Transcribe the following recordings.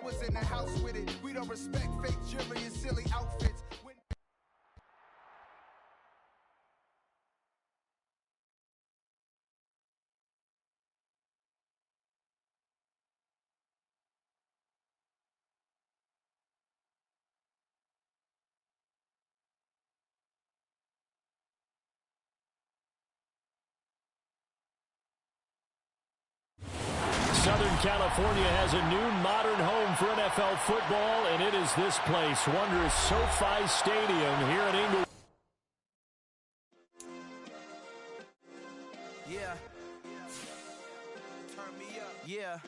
was in the house with it. We don't respect fake jewelry and silly outfits. Southern California has a new modern home for NFL football, and it is this place, wondrous SoFi Stadium here in Inglewood. Yeah. Turn me up. Yeah.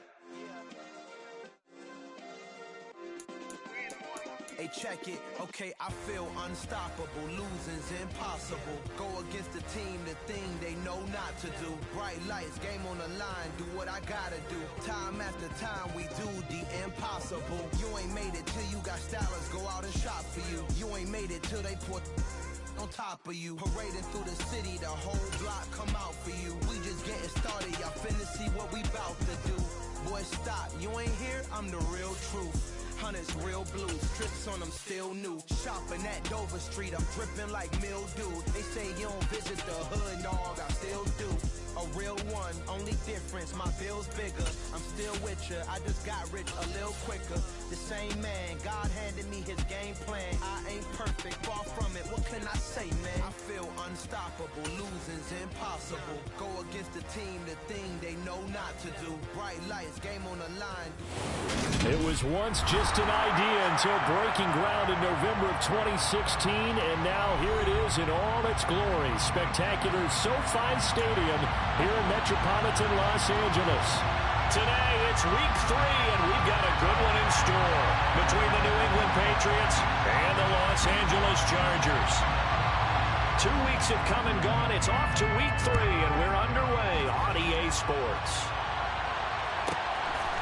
Hey, check it. Okay, I feel unstoppable. Losing's impossible. Go against the team, the thing they know not to do. Bright lights, game on the line. Do what I gotta do. Time after time, we do the impossible. You ain't made it till you got stylers go out and shop for you. You ain't made it till they put on top of you. Parading through the city, the whole block come out for you. We just getting started. Y'all finna see what we bout to do. Boy, stop. You ain't here? I'm the real truth. Hunters, real blue, strips on them still new. Shopping at Dover Street, I'm dripping like mildew. They say you don't visit the hood, dog, I still do. A real one, only difference, my bill's bigger. I'm still with ya, I just got rich a little quicker. The same man, God handed me his game plan. I ain't perfect, far from it, what can I say, man? I feel unstoppable, losing's impossible. Go against the team, the thing they know not to do. Bright lights, game on the line. It was once just an idea until breaking ground in November of 2016, and now here it is in all its glory. Spectacular SoFi Stadium here in metropolitan Los Angeles. Today, it's week 3, and we've got a good one in store between the New England Patriots and the Los Angeles Chargers. 2 weeks have come and gone. It's off to week 3, and we're underway on EA Sports.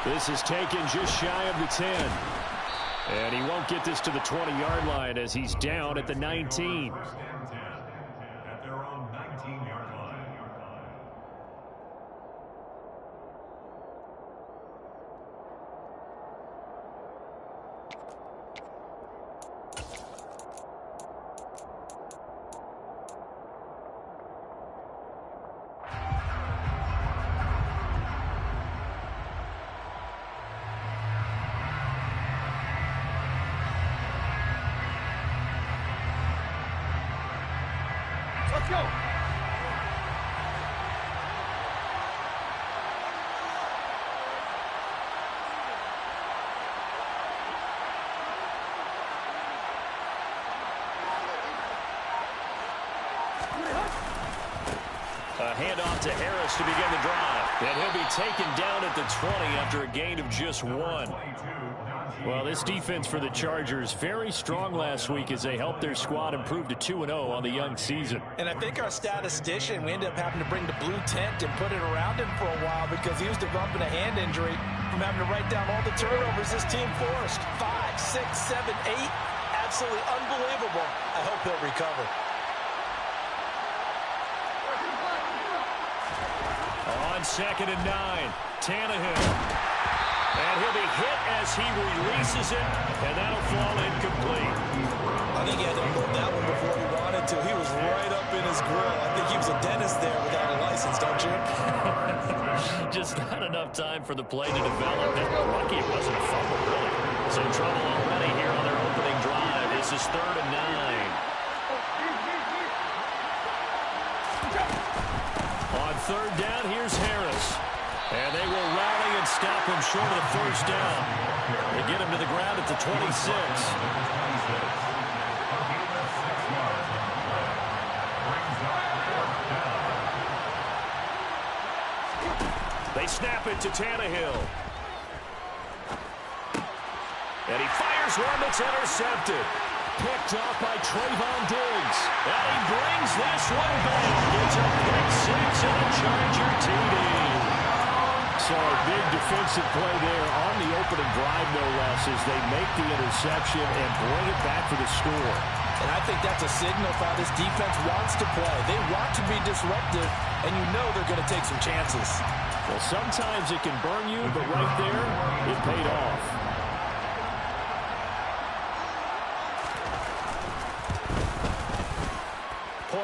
This is taken just shy of the 10. And he won't get this to the 20-yard line as he's down at the 19. At their own 19-yard line. Let's go. A handoff to Harris to begin the drive. And he'll be taken down at the 20 after a gain of just 1. Well, this defense for the Chargers, very strong last week as they helped their squad improve to 2-0 on the young season. And I think our statistician, we ended up having to bring the blue tent and put it around him for a while because he was developing a hand injury from having to write down all the turnovers this team forced. 5, 6, 7, 8. Absolutely unbelievable. I hope he'll recover. On 2nd and 9, Tannehill. And he'll be hit as he releases it, and that'll fall incomplete. I think he had to hold that one before he wanted to. He was right up in his grill. I think he was a dentist there without a license, don't you? Just not enough time for the play to develop. And lucky it wasn't a fumble, really. So trouble already here on their opening drive. This is 3rd and 9. On 3rd down, here's Harris. And they will rally and stop him short of the 1st down. They get him to the ground at the 26. They snap it to Tannehill. And he fires one that's intercepted. Picked off by Trayvon Diggs. And he brings this one back. It's a pick 6 and a Charger TD. So a big defensive play there on the opening drive, no less, as they make the interception and bring it back for the score. And I think that's a signal for how this defense wants to play. They want to be disruptive, and you know they're going to take some chances. Well, sometimes it can burn you, but right there, it paid off.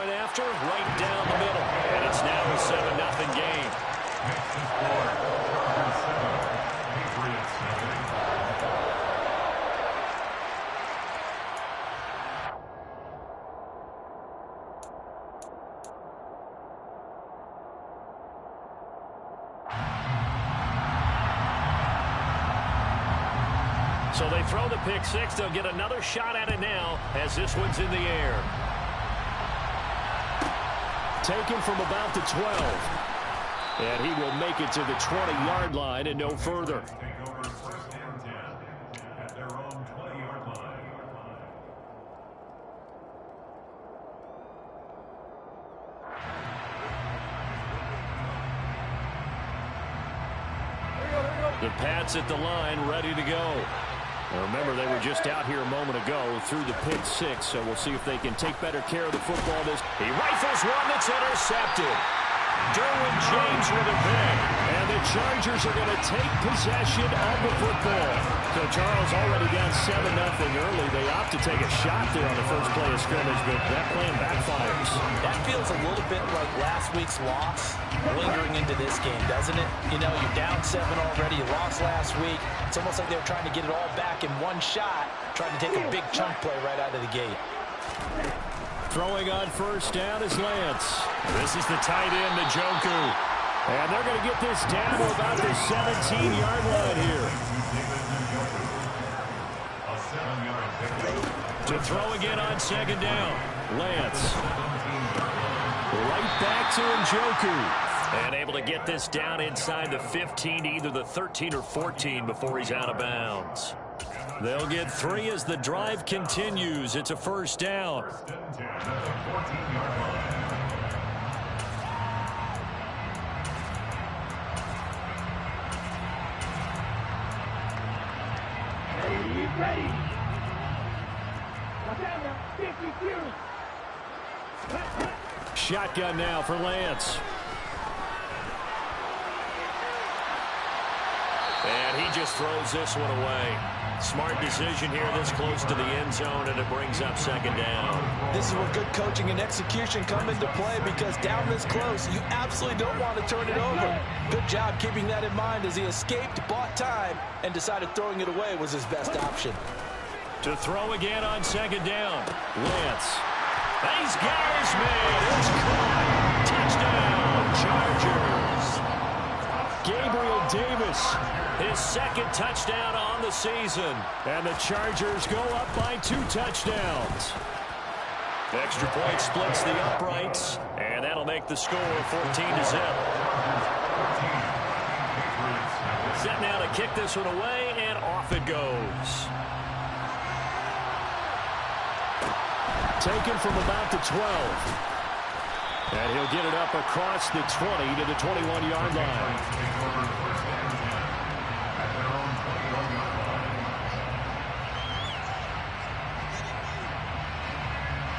going after? Right down the middle. And it's now a 7-0 game. Next is score, Chargers 7, Patriots 7. So they throw the pick six. They'll get another shot at it now as this one's in the air. Taken from about the 12. And he will make it to the 20-yard line and no further. Take over first and 10 at their own 20-yard line. The Pats at the line, ready to go. Now remember, they were just out here a moment ago through the pick six, so we'll see if they can take better care of the football. He rifles one that's intercepted. Derwin James with a pick, and the Chargers are going to take possession of the football. So Charles already down 7-0 early. They opt to take a shot there on the first play of scrimmage, but that plan backfires. That feels a little bit like last week's loss lingering into this game, doesn't it? You know, you're down 7 already. You lost last week. It's almost like they were trying to get it all back in one shot, trying to take a big chunk play right out of the gate. Throwing on first down is Lance. This is the tight end, Njoku. And they're going to get this down to about the 17-yard line here. To throw again on second down. Lance. Right back to Njoku. And able to get this down inside the 15, either the 13 or 14 before he's out of bounds. They'll get 3 as the drive continues. It's a first down. Ready. Shotgun now for Lance. And he just throws this one away. Smart decision here this close to the end zone, and it brings up second down. This is where good coaching and execution come into play, because down this close, you absolutely don't want to turn it over. Good job keeping that in mind as he escaped, bought time, and decided throwing it away was his best option. To throw again on second down, Lance. He's got his man. It's caught. Touchdown, Chargers. Gabriel Davis, his second touchdown on the season. And the Chargers go up by 2 touchdowns. The extra point splits the uprights, and that'll make the score 14-0. Set now to kick this one away, and off it goes. Taken from about the 12. And he'll get it up across the 20 to the 21-yard line.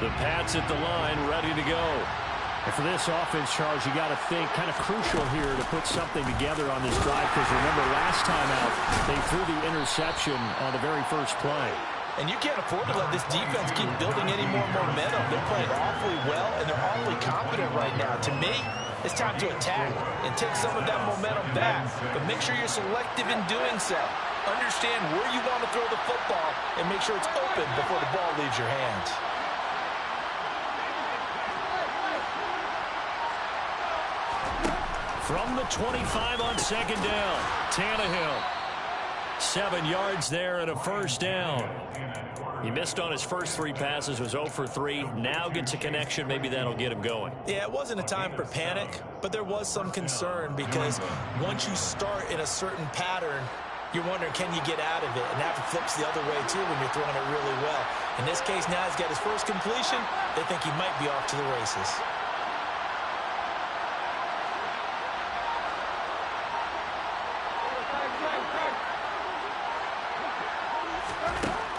The Pats at the line, ready to go. And for this offense, Charles, you got to think kind of crucial here to put something together on this drive, because remember last time out, they threw the interception on the very first play. And you can't afford to let this defense keep building any more momentum. They're playing awfully well, and they're awfully confident right now. To me, it's time to attack and take some of that momentum back. But make sure you're selective in doing so. Understand where you want to throw the football, and make sure it's open before the ball leaves your hands. From the 25 on second down, Tannehill. 7 yards there and a first down. He missed on his first 3 passes, was 0 for 3. Now gets a connection. Maybe that'll get him going. Yeah, it wasn't a time for panic, but there was some concern, because once you start in a certain pattern, you're wondering, can you get out of it? And that flips the other way, too, when you're throwing it really well. In this case, now he's got his first completion. They think he might be off to the races.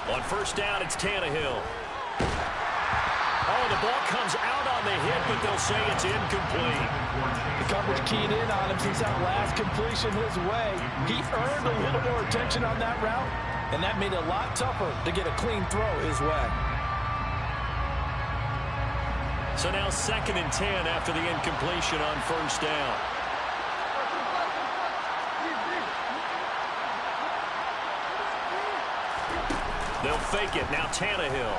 On first down, it's Tannehill. Oh, the ball comes out on the hit, but they'll say it's incomplete. The coverage keyed in on him since that last completion his way. He earned a little more attention on that route, and that made it a lot tougher to get a clean throw his way. So now 2nd and 10 after the incompletion on first down. They'll fake it. Now Tannehill.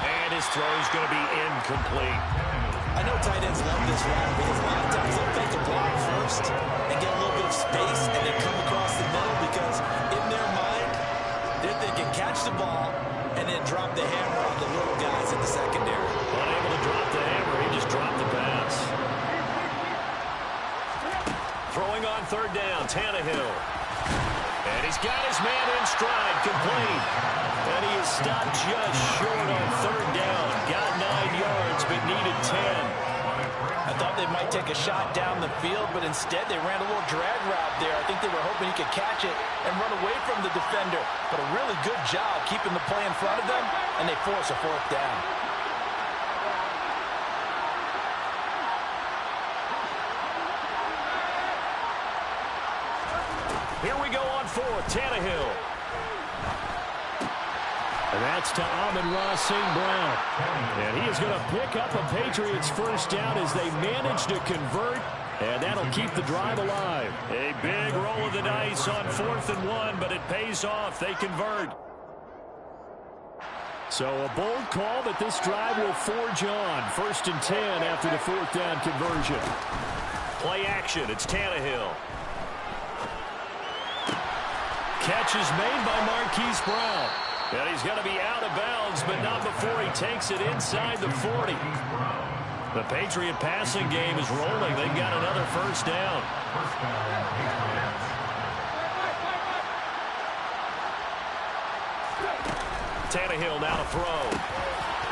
And his throw is going to be incomplete. I know tight ends love this route because a lot of times they'll fake a block first and get a little bit of space and then come across the middle because in their mind, they're thinking catch the ball and then drop the hammer on the little guys in the secondary. Unable to drop the hammer, he just dropped the pass. Throwing on 3rd down, Tannehill. And he's got his man in stride, complete. And he is stopped just short on 3rd down. Got 9 yards, but needed 10. I thought they might take a shot down the field, but instead they ran a little drag route there. I think they were hoping he could catch it and run away from the defender. But a really good job keeping the play in front of them, and they force a 4th down. Here we go on 4th, Tannehill. And that's to Amon-Ra St. Brown. And he is going to pick up a Patriots 1st down as they manage to convert. And that'll keep the drive alive. A big roll of the dice on 4th and 1, but it pays off. They convert. So a bold call, but this drive will forge on. 1st and 10 after the 4th down conversion. Play action. It's Tannehill. Catch is made by Marquise Brown. And he's going to be out of bounds, but not before he takes it inside the 40. The Patriot passing game is rolling. They've got another 1st down. Tannehill now to throw.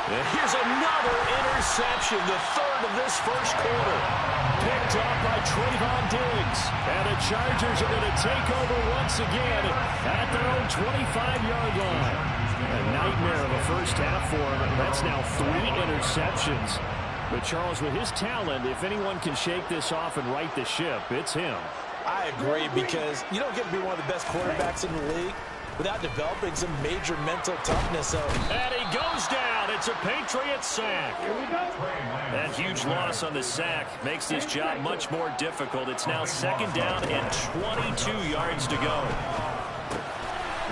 And here's another interception, the 3rd of this 1st quarter. Picked off by Trayvon Diggs. And the Chargers are going to take over once again at their own 25-yard line. A nightmare of a 1st half for him. That's now 3 interceptions. But Charles, with his talent, if anyone can shake this off and right the ship, it's him. I agree, because you don't get to be one of the best quarterbacks in the league without developing some major mental toughness. So. And he goes down. It's a Patriot sack. That huge loss on the sack makes this job much more difficult. It's now 2nd down and 22 yards to go.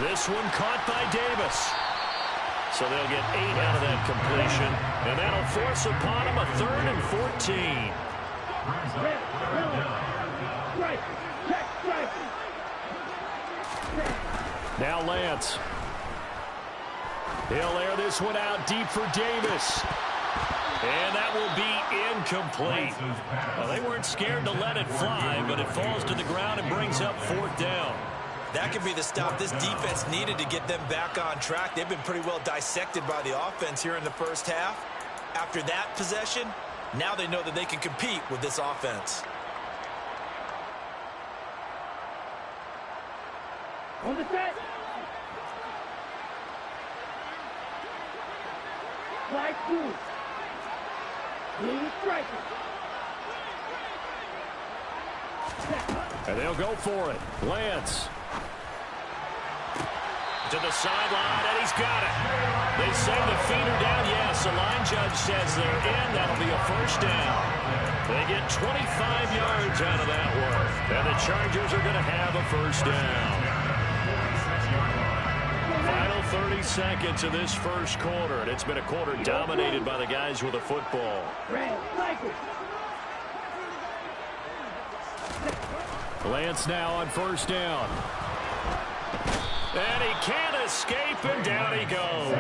This one caught by Davis. So they'll get 8 out of that completion. And that'll force upon him a 3rd and 14. Now Lance. He'll air this one out deep for Davis. And that will be incomplete. Well, they weren't scared to let it fly, but it falls to the ground and brings up 4th down. That could be the stop this defense needed to get them back on track. They've been pretty well dissected by the offense here in the 1st half. After that possession, now they know that they can compete with this offense. On the set. Flag 2. Clean striker. And they'll go for it. Lance. To the sideline, and he's got it. They say the feet are down. Yes, the line judge says they're in. That'll be a 1st down. They get 25 yards out of that one. And the Chargers are going to have a 1st down. Final 30 seconds of this 1st quarter, and it's been a quarter dominated by the guys with the football. Lance now on 1st down. And he can't escape, and down he goes.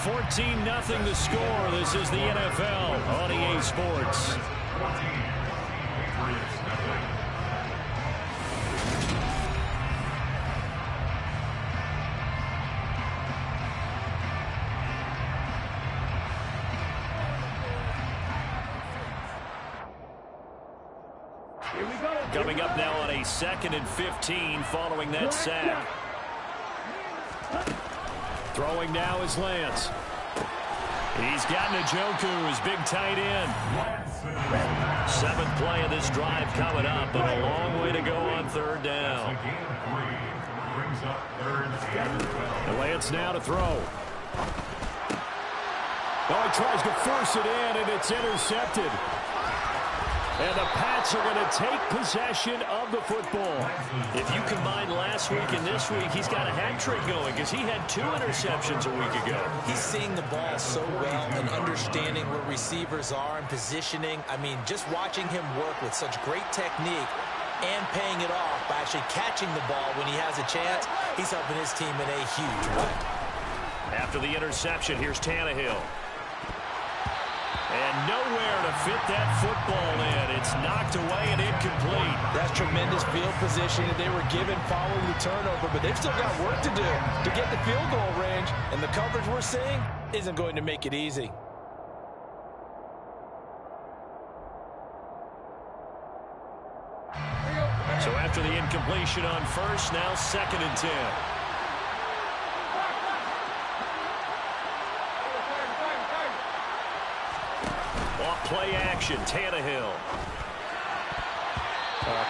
14-0 the score. This is the NFL on EA Sports. Coming up now on a 2nd and 15 following that sack. Throwing now is Lance. He's got Njoku, his big tight end. Seventh play of this drive coming up, but a long way to go on third down. The Lance now to throw. Oh, he tries to force it in, and it's intercepted. And the Pats are going to take possession of the football. If you combine last week and this week, he's got a hat trick going because he had 2 interceptions a week ago. He's seeing the ball so well and understanding where receivers are and positioning. I mean, just watching him work with such great technique and paying it off by actually catching the ball when he has a chance, he's helping his team in a huge way. After the interception, here's Tannehill. And nowhere to fit that football in. It's knocked away and incomplete. That's tremendous field position that they were given following the turnover, but they've still got work to do to get the field goal range, and the coverage we're seeing isn't going to make it easy. So after the incompletion on first, now 2nd and 10. Play action, Tannehill.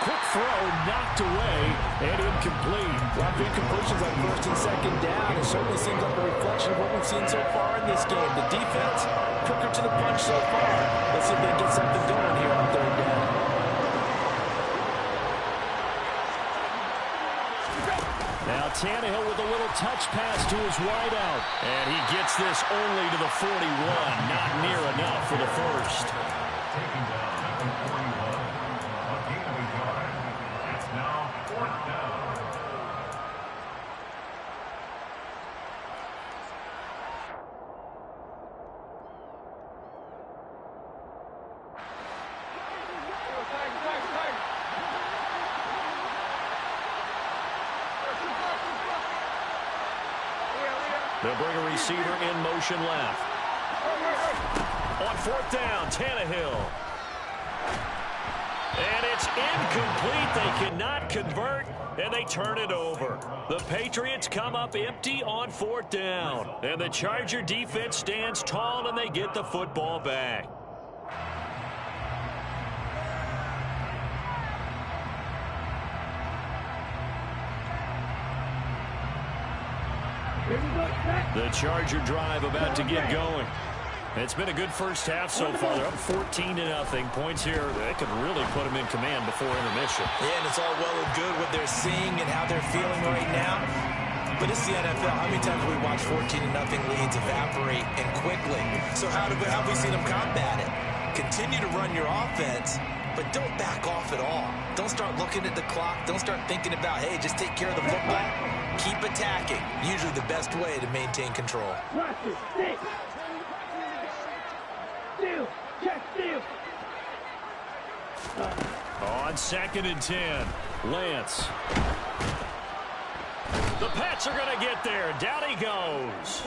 Quick throw, knocked away, and incomplete. Rough incompletions on 1st and 2nd down. It certainly seems like a reflection of what we've seen so far in this game. The defense, quicker to the punch so far. Let's see if they can get something going here on 3rd down. Now Tannehill with a little touch pass to his wideout. And he gets this only to the 41. Not near enough for the first. Taking down at the 41. A gain of a yard. It's now 4th down. They'll bring a receiver in motion left. On 4th down, Tannehill. And it's incomplete. They cannot convert, and they turn it over. The Patriots come up empty on 4th down. And the Charger defense stands tall, and they get the football back. The Charger drive about to get going. It's been a good first half so far. They're up 14-0. Points here that could really put them in command before intermission. Yeah, and it's all well and good what they're seeing and how they're feeling right now. But it's the NFL. How many times have we watched 14-0 leads evaporate and quickly? So how have we seen them combat it? Continue to run your offense, but don't back off at all. Don't start looking at the clock. Don't start thinking about, hey, just take care of the football. Keep attacking. Usually the best way to maintain control. On 2nd and 10, Lance. The Pats are going to get there. Down he goes.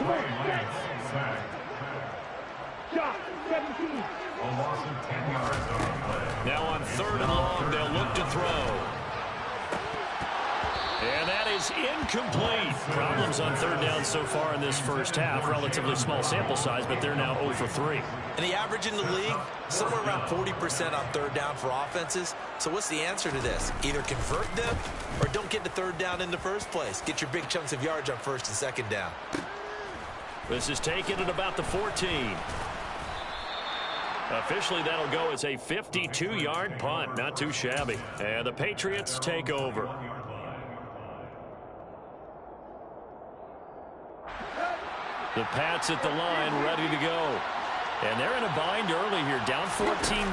Shot, 17. A loss of 10 yards on the play. Now on 3rd and long, they'll look to throw. And that is incomplete. Problems on 3rd down so far in this first half. Relatively small sample size, but they're now 0 for 3. And the average in the league, somewhere around 40% on 3rd down for offenses. So what's the answer to this? Either convert them or don't get to 3rd down in the first place. Get your big chunks of yards on 1st and 2nd down. This is taken at about the 14. Officially, that'll go as a 52-yard punt. Not too shabby. And the Patriots take over. The Pats at the line, ready to go. And they're in a bind early here, down 14-0.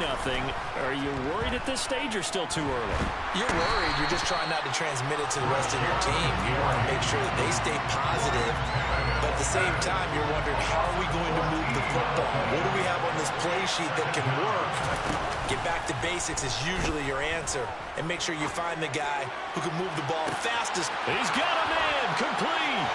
Are you worried at this stage or still too early? You're worried. You're just trying not to transmit it to the rest of your team. You want to make sure that they stay positive. But at the same time, you're wondering, how are we going to move the football? What do we have on this play sheet that can work? Get back to basics is usually your answer. And make sure you find the guy who can move the ball fastest. He's got a man, complete.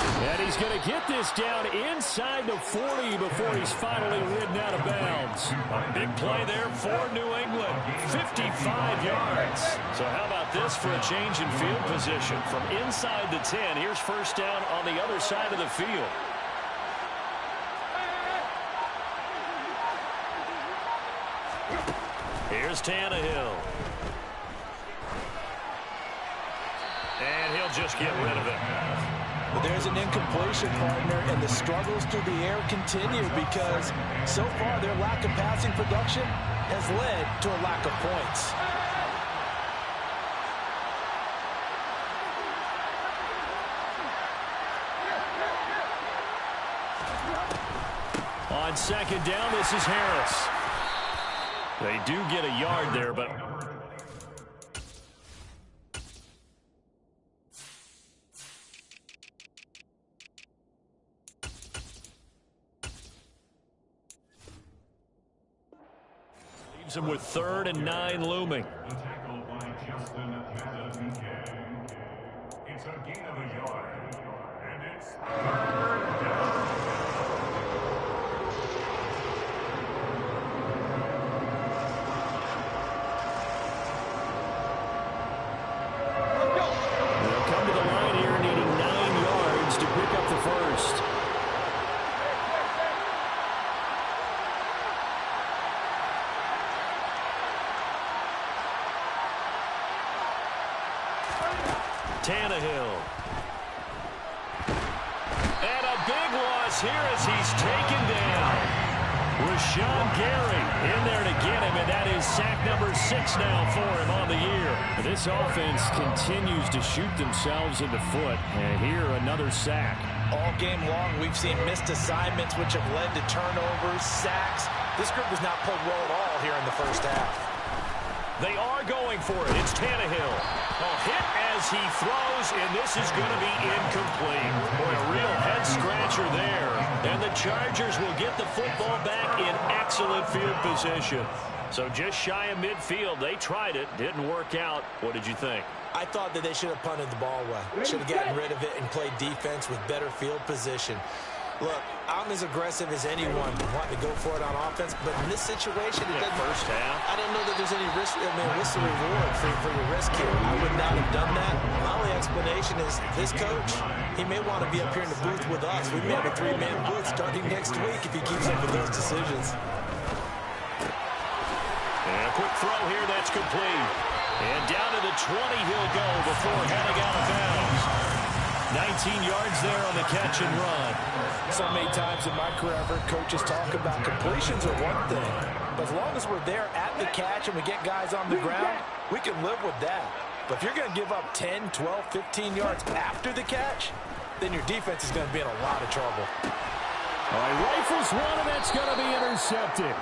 And he's going to get this down inside the 40 before he's finally ridden out of bounds. A big play there for New England. 55 yards. So how about this for a change in field position? From inside the 10, here's 1st down on the other side of the field. Here's Tannehill. And he'll just get rid of it. But there's an incompletion, partner, and the struggles through the air continue because so far their lack of passing production has led to a lack of points. On second down, this is Harris. They do get a yard there, but leaves him with 3rd and 9 looming. The tackle by Justin Madubuike. It's a gain of a yard, and it's 3rd down. They'll come to the line here needing 9 yards to pick up the first. Tannehill. And a big loss here as he's taken down. Rashawn Gary in there to get him, and that is sack number 6 now for him on the year. This offense continues to shoot themselves in the foot, and here another sack. All game long, we've seen missed assignments which have led to turnovers, sacks. This group has not played well at all here in the first half. They are going for it. It's Tannehill. A hit as he throws, and this is going to be incomplete. Boy, a real head-scratcher there. And the Chargers will get the football back in excellent field position. So just shy of midfield. They tried it. Didn't work out. What did you think? I thought that they should have punted the ball away. Should have gotten rid of it and played defense with better field position. Look, I'm as aggressive as anyone wanting to go for it on offense, but in this situation, it doesn't. First half. I don't know that there's any risk. I mean, what's the reward for your risk here? I would not have done that. My only explanation is this coach, he may want to be up here in the booth with us. We may have a 3-man booth starting next week if he keeps up with those decisions. And a quick throw here, that's complete. And down to the 20 he'll go before heading out of bounds. 19 yards there on the catch and run. So many times in my career, I've heard coaches talk about completions are one thing. But as long as we're there at the catch and we get guys on the ground, we can live with that. But if you're going to give up 10, 12, 15 yards after the catch, then your defense is going to be in a lot of trouble. All right, rifles one, and that's going to be intercepted.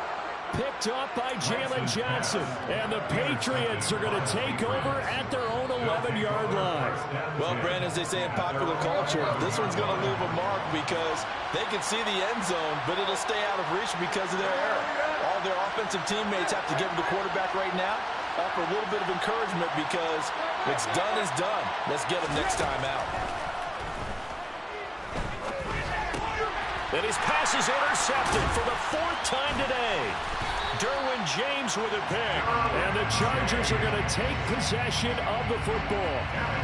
Picked up by Jalen Johnson. And the Patriots are going to take over at their own 11-yard line. Well, Brandon, as they say in popular culture, this one's going to leave a mark because they can see the end zone, but it'll stay out of reach because of their error. All their offensive teammates have to give the quarterback right now offer a little bit of encouragement because what's done is done. Let's get them next time out. And his pass is intercepted for the 4th time today. Derwin James with a pick. And the Chargers are going to take possession of the football.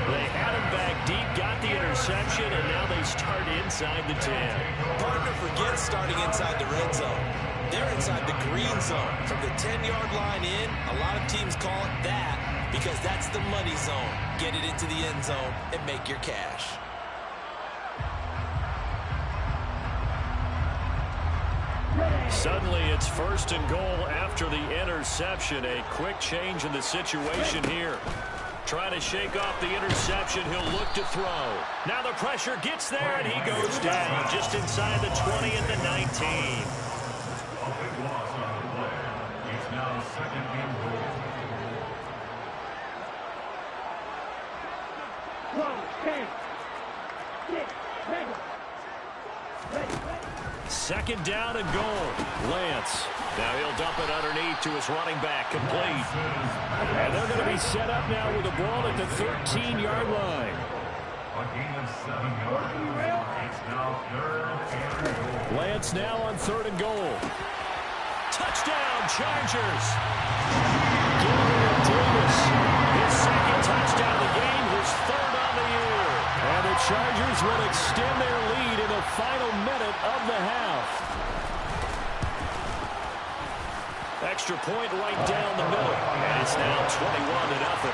They had him back deep, got the interception, and now they start inside the 10. Partner forgets starting inside the red zone. They're inside the green zone. From the 10-yard line in, a lot of teams call it that because that's the money zone. Get it into the end zone and make your cash. Suddenly it's 1st and goal after the interception. A quick change in the situation here. Trying to shake off the interception. He'll look to throw. Now the pressure gets there, and he goes down just inside the 20 at the 19. A big loss on the play. It's now 2nd and goal. Second down and goal. Lance. Now he'll dump it underneath to his running back. Complete. And they're going to be set up now with the ball at the 13-yard line. A gain of 7 yards. It's now 3rd and goal. Lance now on 3rd and goal. Touchdown, Chargers. Gabriel Davis. His 2nd touchdown of the game, his 3rd on the year. And the Chargers will extend their lead in the final minute of the half. Extra point right down the middle. And it's now 21-0.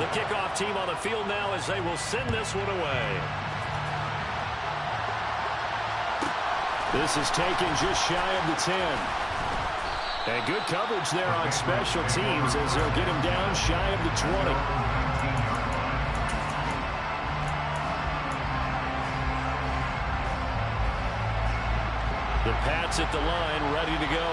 The kickoff team on the field now as they will send this one away. This is taken just shy of the 10. And good coverage there on special teams as they'll get him down shy of the 20. The Pats at the line, ready to go.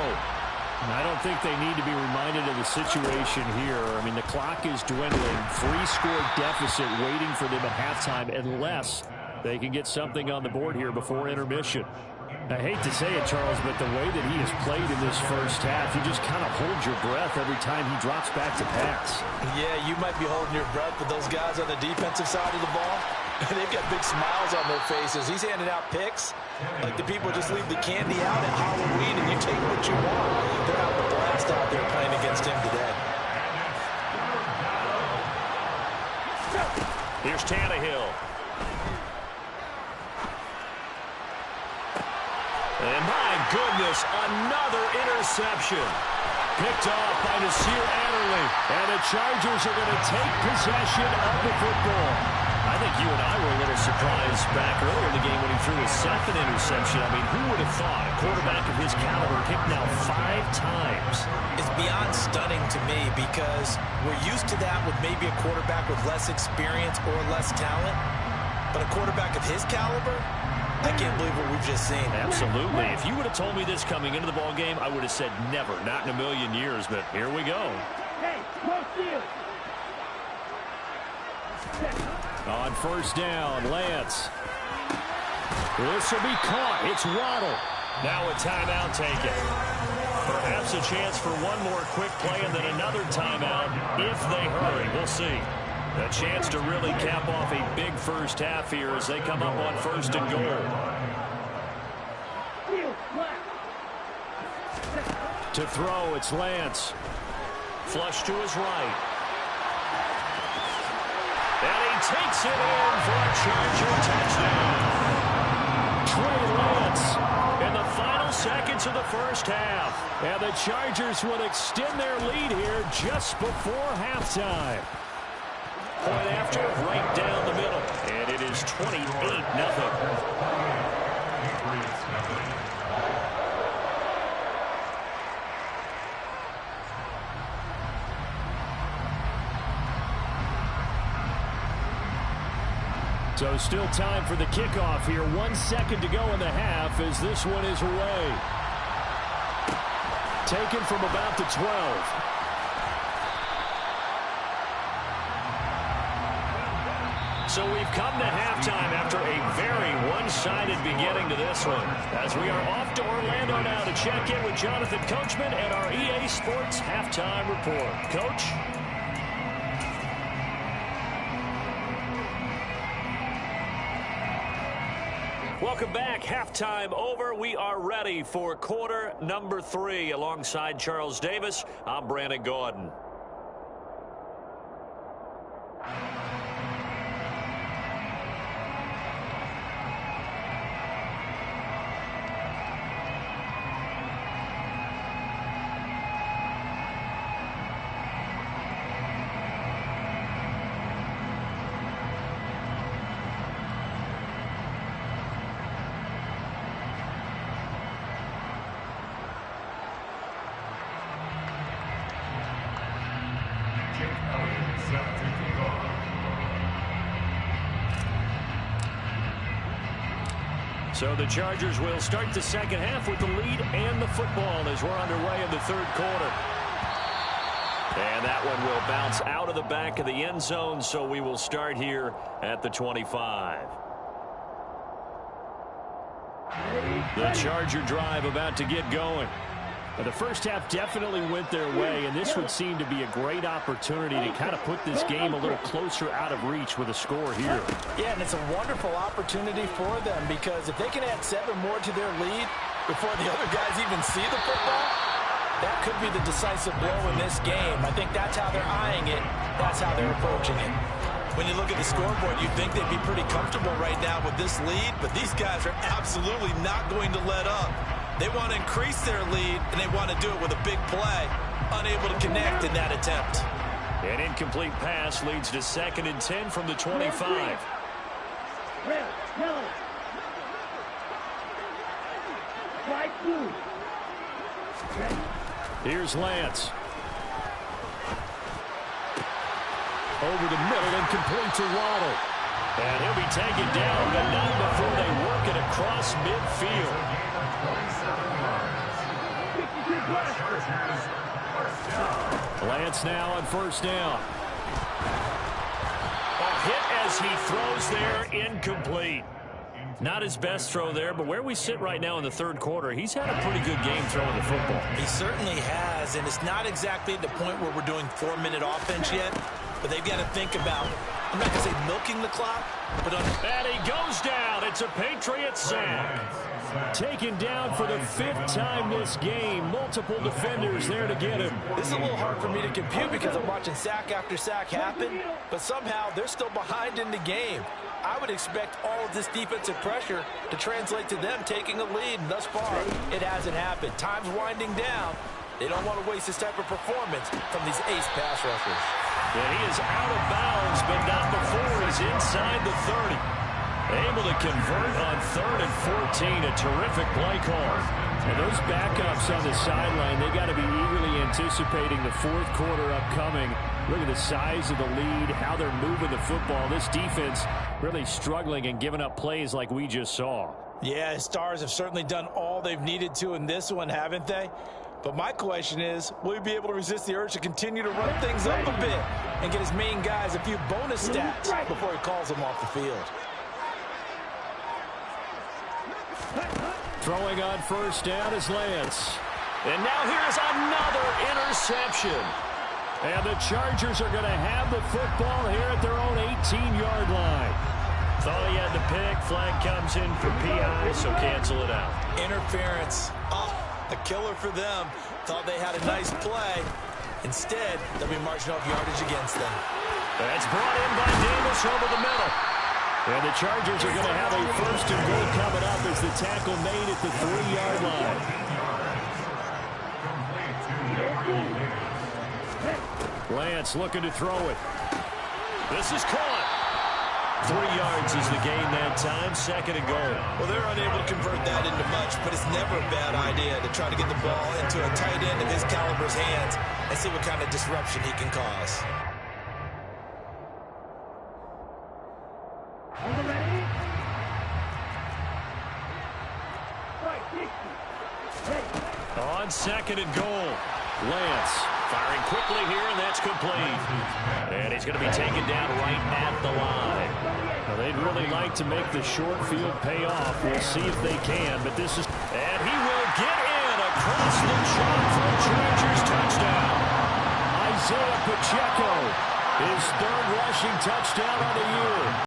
And I don't think they need to be reminded of the situation here. I mean, the clock is dwindling. 3-score deficit waiting for them at halftime unless they can get something on the board here before intermission. I hate to say it, Charles, but the way that he has played in this first half, you just kind of hold your breath every time he drops back to pass. Yeah, you might be holding your breath, but those guys on the defensive side of the ball, they've got big smiles on their faces. He's handing out picks like the people just leave the candy out at Halloween and you take what you want. They're having a blast out there playing against him today. Here's Tannehill. And my goodness, another interception. Picked off by Nasir Adderley. And the Chargers are going to take possession of the football. I think you and I were a little surprised back earlier in the game when he threw his second interception. I mean, who would have thought a quarterback of his caliber picked now 5 times? It's beyond stunning to me because we're used to that with maybe a quarterback with less experience or less talent. But a quarterback of his caliber, I can't believe what we've just seen. Absolutely. If you would have told me this coming into the ball game, I would have said never, not in a million years. But here we go. Hey, no steal. On first down, Lance. This will be caught. It's Waddle. Now a timeout taken. Perhaps a chance for one more quick play and then another timeout if they hurry. We'll see. A chance to really cap off a big first half here as they come up on first and goal. To throw, it's Lance. Flush to his right. And he takes it in for a Charger touchdown. Trey Lance in the final seconds of the first half. And the Chargers will extend their lead here just before halftime. Point after, right down the middle. And it is 28-0. So still time for the kickoff here. 1 second to go in the half as this one is away. Taken from about the 12. So we've come to halftime after a very one-sided beginning to this one. As we are off to Orlando now to check in with Jonathan Coachman and our EA Sports Halftime Report. Coach? Welcome back. Halftime over. We are ready for quarter number 3. Alongside Charles Davis, I'm Brandon Gaudin. So the Chargers will start the second half with the lead and the football as we're underway in the third quarter. And that one will bounce out of the back of the end zone, so we will start here at the 25. The Charger drive about to get going. The first half definitely went their way, and this would seem to be a great opportunity to kind of put this game a little closer out of reach with a score here. Yeah, and it's a wonderful opportunity for them because if they can add 7 more to their lead before the other guys even see the football, that could be the decisive blow in this game. I think that's how they're eyeing it. That's how they're approaching it. When you look at the scoreboard, you'd think they'd be pretty comfortable right now with this lead, but these guys are absolutely not going to let up. They want to increase their lead, and they want to do it with a big play. Unable to connect in that attempt. An incomplete pass leads to 2nd and 10 from the 25. Here's Lance. Over the middle and complete to Waddle. And he'll be taken down, but not before they work it across midfield. Lance now on 1st down. A hit as he throws there, incomplete. Not his best throw there, but where we sit right now in the 3rd quarter, he's had a pretty good game throwing the football. He certainly has, and it's not exactly at the point where we're doing 4-minute offense yet, but they've got to think about, I'm not going to say milking the clock, but and he goes down. It's a Patriot sack. Taken down for the 5th time this game. Multiple defenders there to get him. This is a little hard for me to compute because I'm watching sack after sack happen, but somehow they're still behind in the game. I would expect all of this defensive pressure to translate to them taking a lead, and thus far, it hasn't happened. Time's winding down. They don't want to waste this type of performance from these ace pass rushers. And he is out of bounds, but not before he's inside the 30. Able to convert on 3rd and 14. A terrific play call. And those backups on the sideline, they got to be eagerly anticipating the 4th quarter upcoming. Look at the size of the lead, how they're moving the football. This defense really struggling and giving up plays like we just saw. Yeah, Stars have certainly done all they've needed to in this one, haven't they? But my question is, will he be able to resist the urge to continue to run things up a bit and get his main guys a few bonus stats before he calls them off the field? Throwing on 1st down is Lance. And now here's another interception. And the Chargers are going to have the football here at their own 18-yard line. Thought he had the pick. Flag comes in for PI, so cancel it out. Interference. Oh, a killer for them. Thought they had a nice play. Instead, they'll be marching off yardage against them. That's brought in by Davis over the middle. And the Chargers are going to have a 1st and goal coming up as the tackle made at the 3-yard line. Lance looking to throw it. This is caught. 3 yards is the gain that time. 2nd and goal. Well, they're unable to convert that into much, but it's never a bad idea to try to get the ball into a tight end of his caliber's hands and see what kind of disruption he can cause. On 2nd and goal, Lance firing quickly here, and that's complete. And he's going to be taken down right at the line. Now, they'd really like to make the short field pay off. We'll see if they can, but this is... And he will get in across the chalk for a Chargers touchdown. Isaiah Pacheco, his 3rd rushing touchdown on the year.